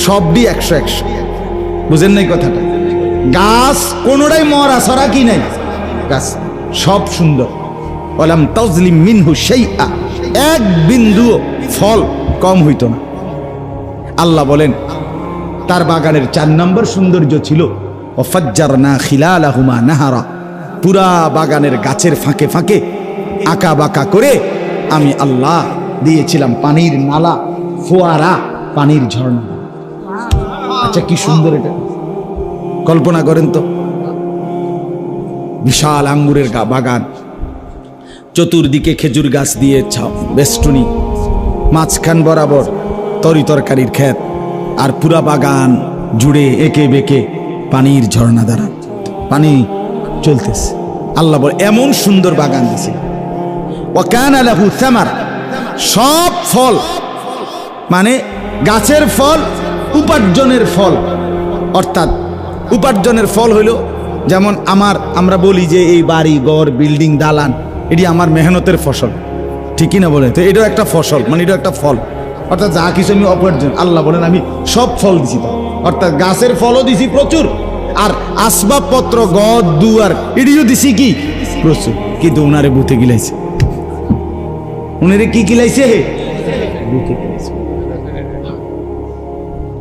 সবই 100-100। বুঝেন নাই কথাটা? গাছ কোনোটাই মরা ছড়া কি নাই, গাছ সব সুন্দর। ওয়ালাম তাজলিম মিনহু শাইআ, 1 বিন্দুও ফল কম হইতো না। আল্লাহ বলেন তার বাগানের 4 নম্বর সৌন্দর্য ছিল, ওয়াফাজ্জারনা খিলালাহুমা নাহারা, পুরা বাগানের গাছের ফাঁকে ফাঁকে আঁকা বাঁকা করে আমি আল্লাহ দিয়েছিলাম পানির নালা, ফোয়ারা, পানির ঝর্ণা। আচ্ছা, কি সুন্দর এটা, কল্পনা করেন তো। বিশাল আঙ্গুরের বাগান, চতুর্দিকে খেজুর গাছ দিয়ে বেষ্টনী, মাঝখান বরাবর তরি তরকারির ক্ষেত, আর পুরা বাগান জুড়ে একে বেঁকে পানির ঝর্ণা দ্বারা পানি চলতেছে। আল্লাহ বলে এমন সুন্দর বাগান দিয়েছে। ওয়াকানা লাহু সামার, সব ফল মানে গাছের ফল, উপার্জনের ফল। অর্থাৎ উপার্জনের ফল হইল যেমন আমরা বলি যে এই বাড়ি ঘর বিল্ডিং দালান এটি আমার মেহনতের ফসল, ঠিকই না বলে? তো এটাও একটা ফসল, মানে এটাও একটা ফল। অর্থাৎ যা কিছু আমি উপার্জন, আল্লাহ বলেন আমি সব ফল দিছি। অর্থাৎ গাছের ফলও দিছি প্রচুর, আর আসবাবপত্র গদ দুয়ার এটিও দিছি কি প্রচুর। কিন্তু ওনারে বুথে গিলাইছে, উনারে কি গিলাইছে? বুথে গিলাইছে।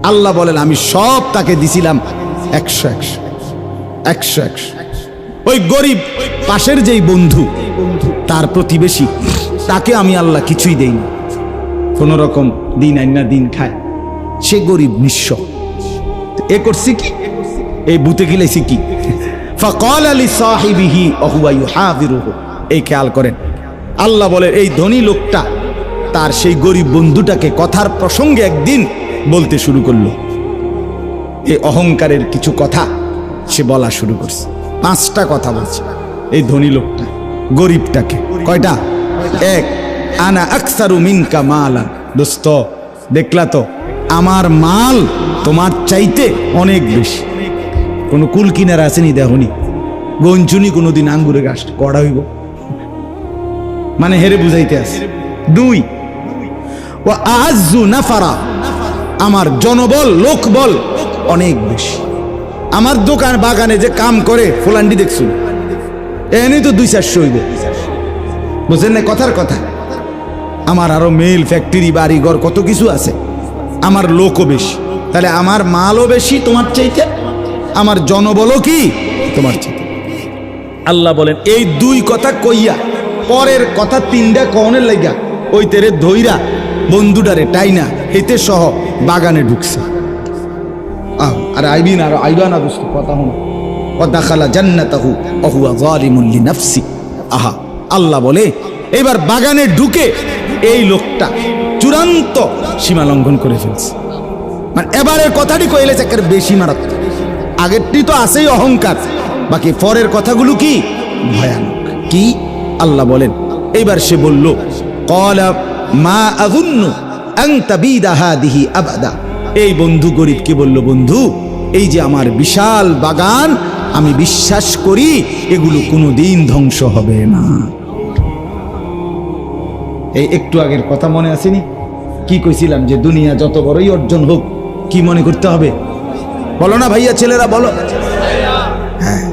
আল্লাহ বলেন আমি সব তাকে দিছিলাম 100। ওই গরিব পাশের যেই বন্ধু, তার প্রতিবেশী, তাকে আমি আল্লাহ কিছুই দেইনি, কোন রকম দিন আইনা দিন খায়, সে গরিব নিঃস্ব। এ করছি কি? এই বুতে গিলাইছি কি? ফাকাল লিসাহিবিহি ওয়া ইউহাযিরুহু। এই খেয়াল করেন, আল্লাহ বলে এই ধনী লোকটা তার সেই গরিব বন্ধুটাকে কথার প্রসঙ্গে একদিন বলতে শুরু করলো। এই অহংকারের কিছু কথা সে বলা শুরু করছে। 5টা কথা বলছে এই ধনী লোকটা গরিবটাকে। কয়টা? 1, আনা আকসারু মিনকা মালা। দোস্ত, দেখলা তো আমার মাল তোমার চাইতে অনেক বেশি। কোনো কুল কিনারা আসেনি দেখনি? গঞ্চুনি কোনোদিন আঙ্গুরে গাছ কড়া হইব, মানে হেরে বুঝাইতে আছে। 2, ওয়া আযু নাফারা, আমার জনবল লোকবল অনেক বেশি। আমার দোকান বাগানে যে কাম করে ফোলান্ডি দেখছুন, এনে তো 200-400 হইব, বুঝেন না কথার কথা? আমার আরো মেল ফ্যাক্টরি বাড়ি ঘর কত কিছু আছে, আমার লোকও বেশি, তাহলে আমার মালও বেশি তোমার চাইতে, আমার জনবলও কি তোমার চাইতে। আল্লাহ বলেন এই 2 কথা কইয়া পরের কথা 3টা কনের লাগা ওই তেরে ধইরা বন্ধুটারে টাইনা হেতে সহ বাগানে ঢুকছে। আর আইবি না, আর আইবা না দোস্ত, কথা হন। ও দাখালা জান্নাতাহু ওয়া হুয়া যালিমুন লিনাফসি। আহা, আল্লাহ বলে এবার বাগানে ঢুকে এই লোকটা চূড়ান্ত সীমা লঙ্ঘন করে ফেলছে। মানে এবারের কথাটি কইলে চাকের বেশি মারাত্মক। আগেরটি তো আছেই অহংকার, বাকি পরের কথাগুলো কি ভয়ানক। কি আল্লাহ বলেন? এইবার সে বলল ক্বালা মা আযুন্নু আন তাবিদা হাদিহি আবাদা। এই বন্ধু গরিবকে বলল, বন্ধু এই যে আমার বিশাল বাগান, আমি বিশ্বাস করি এগুলো কোনোদিন ধ্বংস হবে না। এই একটু আগের কথা মনে আসেনি? কি কইছিলাম যে দুনিয়া যত বড়ই অর্জন হোক কি মনে করতে হবে? বলো না ভাইয়া, ছেলেরা বলো। হ্যাঁ,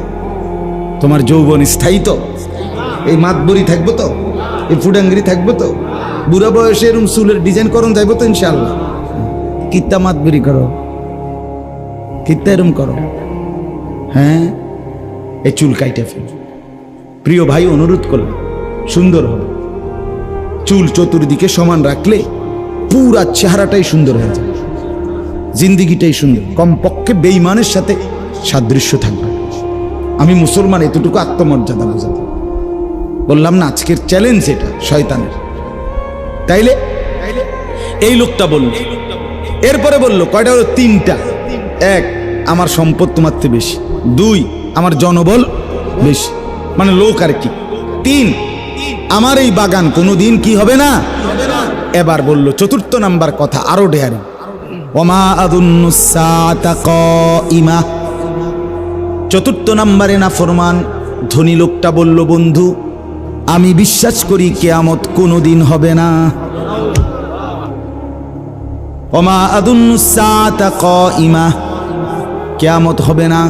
তোমার যৌবন স্থায়ী তো? এই মাতবরি থাকবো তো? এই ফুডাঙ্গিরি থাকবো তো? বুড়া বয়সে এরম চুলের ডিজাইন করুন যাইবো তো ইনশাআল্লাহ? কিত্তা মাতবরি করো, কিত্তা এরম করো? হ্যাঁ, এই চুল কাইটে ফেল। প্রিয় ভাই, অনুরোধ করলাম সুন্দর হবে। চুল চতুর্দিকে সমান রাখলে পুরা চেহারাটাই সুন্দর হয়ে যাবে, জিন্দিগিটাই সুন্দর। কমপক্ষে বেঈমানের সাথে সাদৃশ্য থাকবে। আমি মুসলমান, এতটুকু আত্মমর্যাদা বোঝাতে বললাম না? আজকের চ্যালেঞ্জ এটা শয়তানের। তাইলে এই লোকটা বলল, এরপরে বলল কয়টা হলো? 3টা। 1, আমার সম্পদ তোমার থেকে বেশি। 2, আমার জনবল বেশি, মানে লোক আর কি। 3, আমার এই বাগান কোনোদিন কি হবে না। এবার বলল 4 নাম্বার কথা, আরো ডেয়ারি। ওমা আযুন্নুস সাআতা কাইমা। 4 নম্বরে না ফরমান ধনী লোকটা বলল, বন্ধু আমি বিশ্বাস করি কিয়ামত কোনোদিন হবে না। ওমা আযুন্নুস সাআতা কাইমা, কিয়ামত হবে না।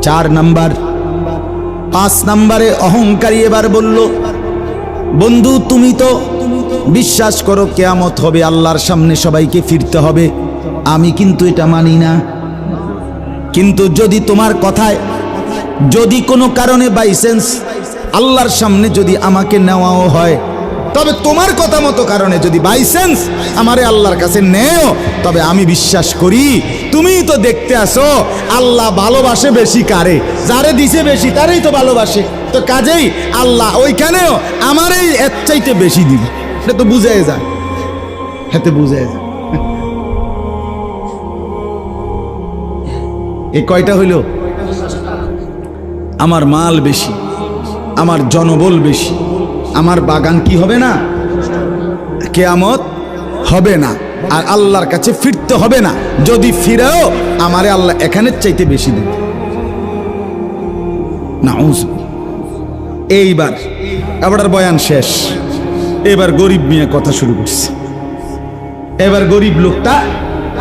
4 নাম্বার। 5 নম্বরে অহংকারী এবার বলল, বন্ধু তুমি তো বিশ্বাস করো কিয়ামত হবে, আল্লাহর সামনে সবাইকে ফিরতে হবে, আমি কিন্তু এটা মানি না। কিন্তু যদি তোমার কথায় যদি কোনো কারণে বাই চান্স আল্লাহর সামনে যদি আমাকে নেওয়াও হয়, তবে তোমার কথা মতো কারণে যদি বাই চান্স আমারে আল্লাহর কাছে নেও, তবে আমি বিশ্বাস করি তুমি তো দেখতে আসো আল্লাহ ভালোবাসে বেশি কারে, যারে দিছে বেশি তারই তো ভালোবাসে। তো কাজেই আল্লাহ ওইখানেও আমারই এর চাইতে বেশি দিবে। এটা তো বুঝাই যায়, হাতে বুঝাই যায়। এ কয়টা হইল? আমার মাল বেশি, আমার জনবল বেশি, আমার বাগান কি হবে না? কিয়ামত হবে না, আর আল্লাহর কাছে ফিরতে হবে না। যদি ফিরেও আমারে আল্লাহ এখানের চাইতে বেশি দেবে। নাউযুবিল্লাহ। এইবার আবার বয়ান শেষ, এবার গরিব মিয়া কথা শুরু করছে। এবার গরিব লোকটা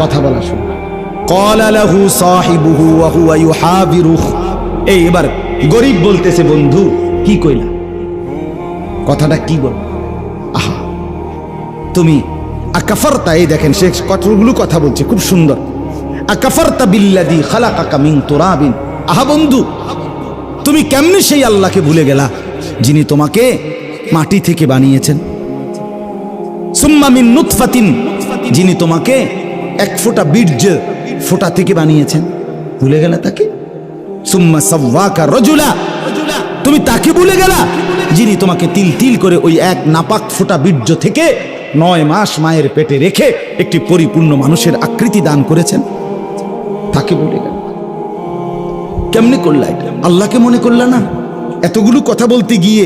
কথা বলা শুরু। ক্বালা লাহু সাহিবুহু ওয়া হুয়া ইউহাবিরুহু। এইবার গরিব বলতেছে, বন্ধু কি কইলা, কথাটা কি বল? আহা তুমি আকাফারতা, এই দেখেন সে কতগুলো কথা বলছে, খুব সুন্দর। আকাফারতা বিল্লাযী খালাকাকা মিন তুরাবিন। আহা বন্ধু, তুমি কেমনে সেই আল্লাহকে ভুলে গেলা যিনি তোমাকে মাটি থেকে বানিয়েছেন। সুম্মা মিন নুতফাতিন, যিনি তোমাকে এক ফোঁটা বীর্য ফোঁটা থেকে বানিয়েছেন, ভুলে গেলা তাকে। সুম্মা সাওয়াকা রাজুলা, তুমি তাকে ভুলে গেলা যিনি তোমাকে তিল তিল করে ওই এক নাপাক ফোঁটা বীর্য থেকে 9 মাস মায়ের পেটে রেখে একটি পরিপূর্ণ মানুষের আকৃতি দান করেছেন, তাকে ভুলে গেল। কেমনে করলা এটা? আল্লাহকে মনে করলা না? এতগুলো কথা বলতে গিয়ে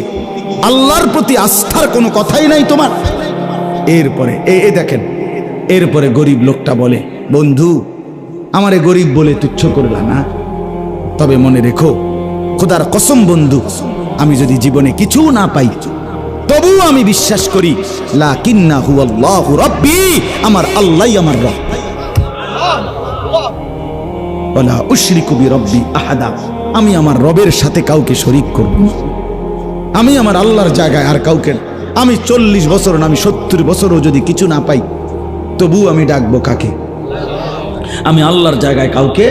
আল্লাহর প্রতি আস্থার কোনো কথাই নাই তোমার। এরপরে দেখেন, এরপরে গরিব লোকটা বলে, বন্ধু আমারে গরিব বলে তুচ্ছ করলা না, তবে মনে রেখো খোদার কসম বন্ধু, আমি যদি জীবনে কিছু না পাই তবু আমি বিশ্বাস করি লাকিন্নাহু আল্লাহু রাব্বি, আমার আল্লাহই আমার রব। ওয়ালা উশরিকু বিরাব্বি আহাদা, আমি আমার রবের সাথে কাউকে শরীক করব না। আমি আমার আল্লাহর জায়গায় আর কাউকে, আমি 40 বছর না আমি 70 বছরও যদি কিছু না পাই তবু আমি ডাকবো কাকে? আমি আল্লাহর জায়গায় কাউকে।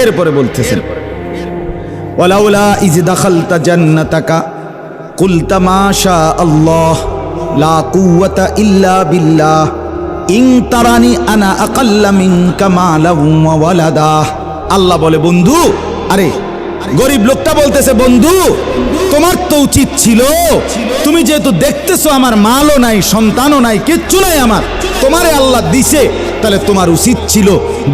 এরপরে বলতেছেন, ওয়ালাউলা ইজ দাখালতা জান্নাতাকা কুলতা মা শা আল্লাহ লা কুওয়াতা ইল্লা বিল্লাহ ইন তারানি আনা আকাল্লা মিনকা মালাও ওয়া ওয়ালাদা। আল্লাহ বলে, বন্ধু, আরে গরিব লোকটা বলতেছে, বন্ধু তোমার তো উচিত ছিল, তুমি যেহেতু দেখতেছো আমার মালও নাই, সন্তানও নাই, কিচ্ছু নাই আমার, তোমারে আল্লাহ দিছে, তাহলে তোমার উচিত ছিল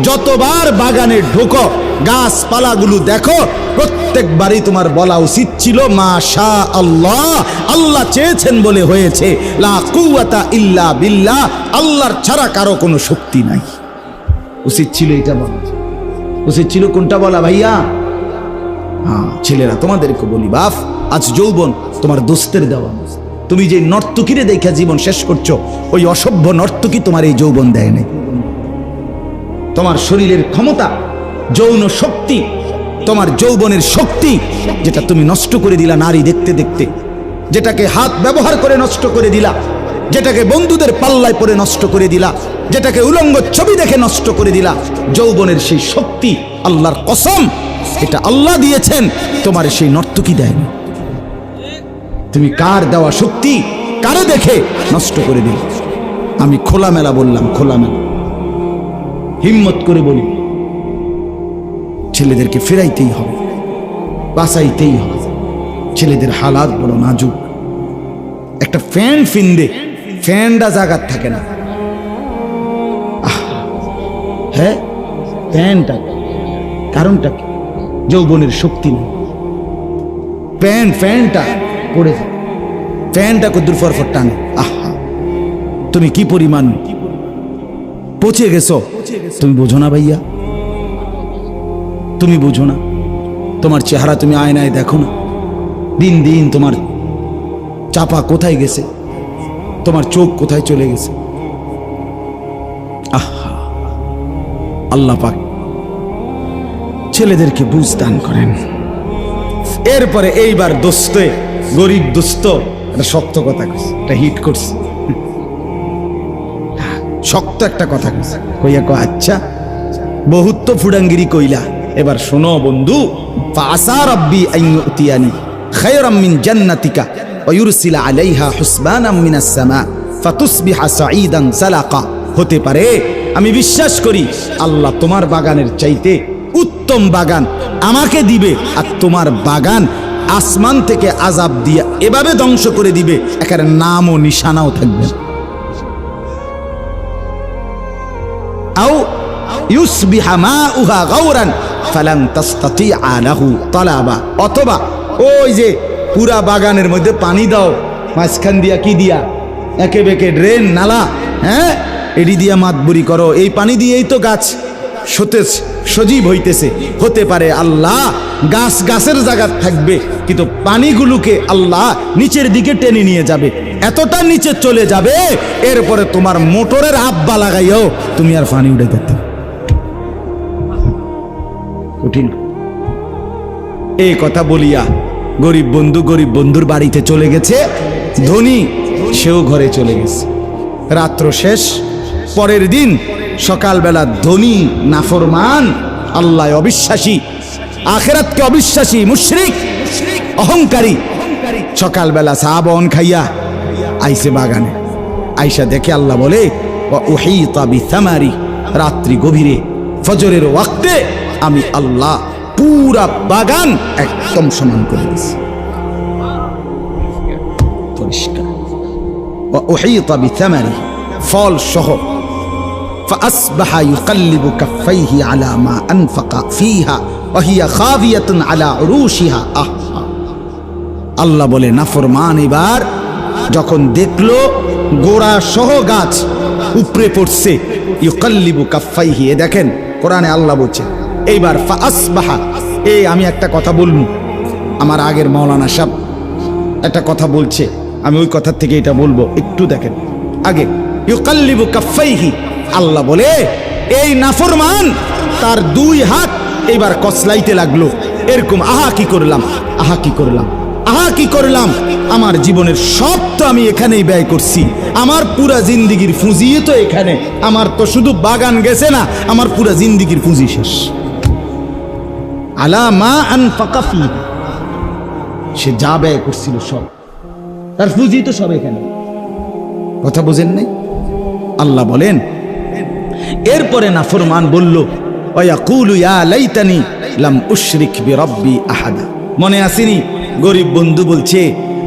যতবার বাগানে ঢোকো গাছপালাগুলো দেখো প্রত্যেকবারই তোমার বলা উচিত ছিল মাশা আল্লাহ, আল্লাহ চেয়েছেন বলে হয়েছে, লা কুওয়াতা ইল্লা বিল্লাহ, আল্লাহর ছাড়া কারো কোনো শক্তি নাই। উচিত ছিল এটা বলা, উচিত ছিল কোনটা বলা ভাইয়া? হ্যাঁ ছেলেরা তোমাদেরকে বলি, বাপ আজ যৌবন তোমার দোস্তের দেওয়া। তুমি যে নর্তকীরে দেখা জীবন শেষ করছো, ওই অসভ্য নর্তকী তোমার এই যৌবন দেয় নাই। তোমার শরীরের ক্ষমতা, যৌন শক্তি, তোমার যৌবনের শক্তি যেটা তুমি নষ্ট করে দিলা নারী দেখতে দেখতে, যেটাকে হাত ব্যবহার করে নষ্ট করে দিলা, যেটাকে বন্ধুদের পাল্লায় পরে নষ্ট করে দিলা, যেটাকে উলঙ্গ ছবি দেখে নষ্ট করে দিলা, যৌবনের সেই শক্তি আল্লাহর কসম এটা আল্লাহ দিয়েছেন, তোমার সেই নর্তকী দেয়নি। তুমি কার দেওয়া শক্তি কারে দেখে নষ্ট করে দিলে? আমি খোলামেলা বললাম, খোলামেলা হিম্মত করে বলি, ছেলেদেরকে ফেরাইতেই হবে, বাঁচাইতেই হবে। ছেলেদের হালাত বড় নাজুক। একটা ফ্যান ফিন্দে ফ্যানটা জাগাত থাকে না। হ্যাঁ ফ্যানটা, কারণটা কি? যৌবনের শক্তি নেই, ফ্যানটা পড়ে যায়, ফ্যানটা কদ্দুর ফরফর টানে। আহা, তুমি কি পরিমাণ পচে গেছো তুমি বোঝো না ভাইয়া, তুমি বোঝো না। তোমার চেহারা তুমি আয়নায় দেখো না, দিন দিন তোমার চাপা কোথায় গেছে, তোমার চোখ কোথায় চলে গেছে। আহা, আল্লাহ পাক ছেলেদেরকে বুঝ দান করেন। এরপরে এইবার দোস্তে, গরিব দোস্ত একটা শক্ত কথা কইছে, একটা হিট করছে, শক্ত একটা কথা কইছে। কইয়া কয়, আচ্ছা বহুত তো ফুডাঙ্গিরি কইলা, এবার শোনো বন্ধু, ফাসা রাব্বি আন ইউতিয়ানি খায়রাম মিন জান্নাতিকা ওয়া ইউরসিলা আলাইহা হুসবানাম মিনাস সামা ফাতুসবিহা সাঈদান সালাকা। হতে পারে, আমি বিশ্বাস করি আল্লাহ তোমার বাগানের চাইতে উত্তম বাগান আমাকে দিবে, আর তোমার বাগান আসমান থেকে আযাব দিয়া এভাবে ধ্বংস করে দিবে, একের নাম ও নিশানাও থাকবে। আও ইউসবিহা মাউহা গাওরান ফালান তাসতাতিআ লাহু তালাবা। অথবা ওই যে পুরা বাগানের মধ্যে পানি দাও, মাঝখান দিয়া কি দিয়া, একে বেঁকে ড্রেন নালা, হ্যাঁ, এডি দিয়া মাতবুরি করো, এই পানি দিয়েই তো গাছ সতেজ সজীব হইতেছে। হতে পারে আল্লাহ গাছ গাছের জায়গা থাকবে, কিন্তু পানিগুলোকে আল্লাহ নিচের দিকে টেনে নিয়ে যাবে, এতটা নিচে চলে যাবে, এরপরে তোমার মোটরের আব্বা লাগাইও তুমি আর পানি উঠে যেতে কঠিন। এই কথা বলিয়া গরিব বন্ধুর বাড়িতে চলে গেছে, ধনী সেও ঘরে চলে গেছে। রাত্র শেষ, পরের দিন সকালবেলা ধনী নাফরমান, আল্লাহ অবিশ্বাসী, আখিরাতকে অবিশ্বাসী, মুশরিক, অহংকারী, সকালবেলা চা বন খাইয়া আইসে বাগানে। আইসা দেখে আল্লাহ বলে ওয়া উহিতা বিসামারি, রাত্রি গভীরে ফজরের ওয়াক্তে আমি আল্লাহ পুরা বাগান একদম সমান করে দিয়েছি, পরিষ্কার। ওয়া উহিতা বিসামারি, ফল সহ। فأصبح يقلب كفيه على ما أنفق فيها وهي خاوية على عروشها। আল্লাহ বলে নাফরমান এবার যখন দেখলো গোড়া সহ গাছ উপরে পড়ছে, ইউকাল্লিবু কাফাইহি, দেখেন কোরআনে আল্লাহ বলছে এইবার ফাসবাহা। এই আমি একটা কথা বলবো, আমার আগের মাওলানা সাহেব একটা কথা বলছে, আমি ওই কথার থেকে এটা বলবো, একটু দেখেন আগে। ইউকাল্লিবু কাফাইহি, আল্লাহ বলে এই নাফরমান তার দুই হাত এবার কসলাইতে লাগলো, এরকম আহা কি করলাম, আহা কি করলাম, আহা কি করলাম, আমার জীবনের সব তো আমি এখানেই ব্যয় করছি, আমার পুরা জিন্দিগির পুঁজি তো এখানে, আমার তো শুধু বাগান গেছে না, আমার পুরা জিন্দিগির পুঁজি শেষ। আলা মা আনফাকা ফি, সে যা ব্যয় করছিল সব, তার পুঁজি তো সব এখানে। কথা বোঝেন নাই? আল্লাহ বলেন এরপরে নাফরমান বলল ওয়ায়াকুলু ইয়া লাইতানি লাম উশরিক বিরাব্বি আহাদা। মনে আসেনি গরিব বন্ধু বলছে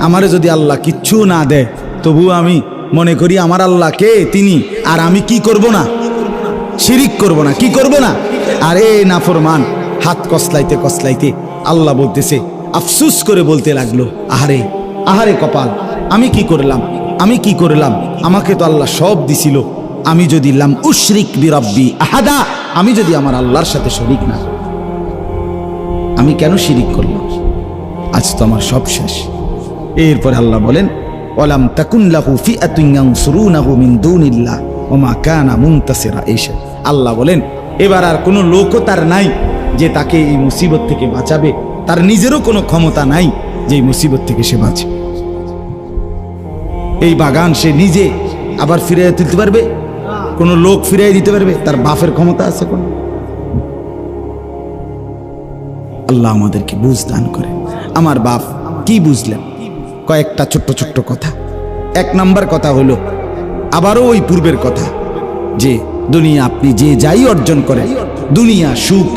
আমারে যদি আল্লাহ কিচ্ছু না দেয় তবু আমি মনে করি আমার আল্লাহ কে, তিনি, আর আমি কি করব না, শিরিক করব না, কি করব না। আর এই নাফরমান হাত কসলাইতে কসলাইতে আল্লাহ বলতেছে, আফসুস করে বলতে লাগলো, আহারে আহারে কপাল, আমি কি করলাম, আমি কি করলাম, আমাকে তো আল্লাহ সব দিছিল, আমি যদি লাম উশরিক বিরাব্বি আহাদা, আমি যদি আমার আল্লাহর সাথে শরীক না, আমি কেন শিরিক করলাম, আজ তো আমার সব শেষ। এরপর আল্লাহ বলেন ওয়ালাম তাকুন লাহু ফিআতুন ইয়ানসুরুনাহু মিন দুনিল্লাহ ওয়া মা কানা মুনতাসিরা। এসে আল্লাহ বলেন এবার আর কোনো লোকও তার নাই যে তাকে এই মুসিবত থেকে বাঁচাবে, তার নিজেরও কোনো ক্ষমতা নাই যে এই মুসিবত থেকে সে বাঁচে। এই বাগান সে নিজে আবার ফিরিয়ে তুলতে পারবে? কোনো লোক ফিরিয়ে দিতে পারবে? তার বাপের ক্ষমতা আছে কোন? আল্লাহ আমাদেরকে বুঝ দান করে। আমার বাপ কি বুঝলেন? কয়েকটা ছোট্ট ছোট্ট কথা। এক নাম্বার কথা হলো আবারও ওই পূর্বের কথা, যে দুনিয়া আপনি যে যাই অর্জন করেন, দুনিয়া সুখ,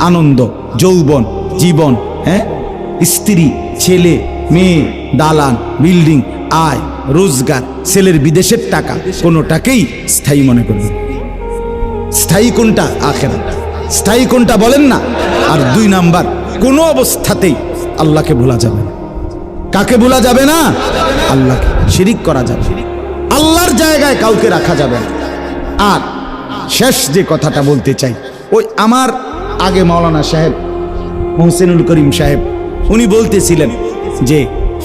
আনন্দ, যৌবন, জীবন, হ্যাঁ, স্ত্রী, ছেলে, মেয়ে, দালান, বিল্ডিং, আয়, রোজগার, ছেলের বিদেশের টাকা, কোনোটাকেই স্থায়ী মনে করবেন। স্থায়ী কোনটা? আখিরাত। স্থায়ী কোনটা বলেন না? আর দুই নাম্বার, কোনো অবস্থাতেই আল্লাহকে ভোলা যাবে না। কাকে ভোলা যাবে না? আল্লাহকে। শিরিক করা যাবে, আল্লাহর জায়গায় কাউকে রাখা যাবে না। আর শেষ যে কথাটা বলতে চাই, ওই আমার আগে মাওলানা সাহেব মোহসেনুল করিম সাহেব উনি বলতেছিলেন যে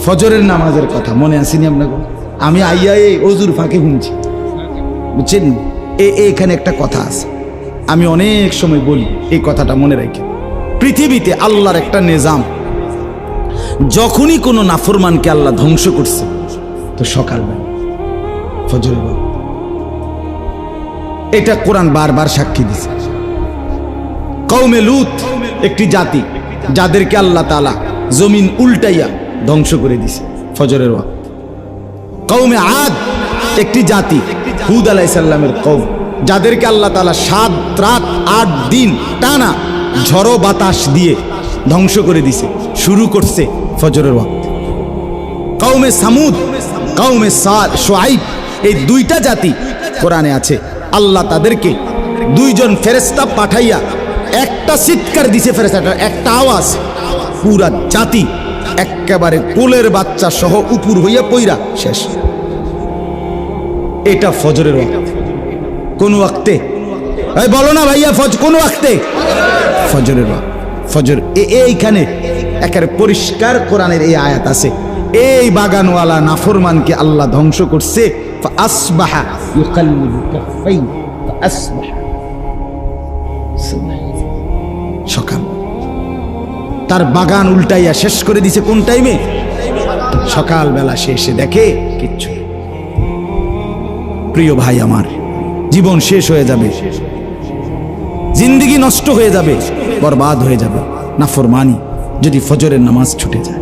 ফজরের নামাজের কথা, মনে আসেনি আপনাকে? আমি আইয়া এই অজুর ফাঁকে শুনছি, বুঝছেন? এখানে একটা কথা আছে, আমি অনেক সময় বলি, এই কথাটা মনে রাখি। পৃথিবীতে আল্লাহর একটা নিজাম, যখনই কোনো নাফরমানকে আল্লাহ ধ্বংস করছে তো সকালবেলা ফজরের ওয়াক্ত। এটা কোরআন বারবার সাক্ষী দিছে। কওমে লূত একটি জাতি, যাদেরকে আল্লাহ তাআলা জমিন উল্টাইয়া ধ্বংস করে দিছে ফজরের ওয়াক্ত। কওমে আদ একটি জাতি, হুদ আলাইহিস সালামের কওম, যাদেরকে আল্লাহ তাআলা 7 রাত 8 দিন টানা ঝড়ো বাতাস দিয়ে ধ্বংস করে দিছে, শুরু করছে ফজরের ওয়াক্ত। কওমে সামুদ, কওমে শুআইব, এই দুইটা জাতি কোরআনে আছে, আল্লাহ তাদেরকে দুইজন ফেরেশতা পাঠাইয়া একটা চিৎকার দিছে, ফেরেশতাটা একটা আওয়াজ, পুরা জাতি একেবারে কোলের বাচ্চা সহ উপর হইয়া পইরা শেষ। এটা ফজরের ওয়াক্ত। কোন ওয়াক্তে? এই বলো না ভাইয়া, কোন ওয়াক্তে? ফজরের ওয়াক্ত। ফজর এইখানে একেবারে পরিষ্কার কোরআনের এই আয়াত আছে, এই বাগানওয়ালা নাফরমানকে আল্লাহ ধ্বংস করছে। ফাসবাহা ইউকাল্লিবু কাফাইহি ফাসবাহা, সকাল তার বাগান উল্টাইয়া শেষ করে দিছে। কোন টাইমে? সকালবেলা সে এসে দেখে কিচ্ছু। প্রিয় ভাই আমার, জীবন শেষ হয়ে যাবে, জিন্দেগি নষ্ট হয়ে যাবে, বরবাদ হয়ে যাবে নাফরমানি যদি ফজরের নামাজ ছুটে যায়।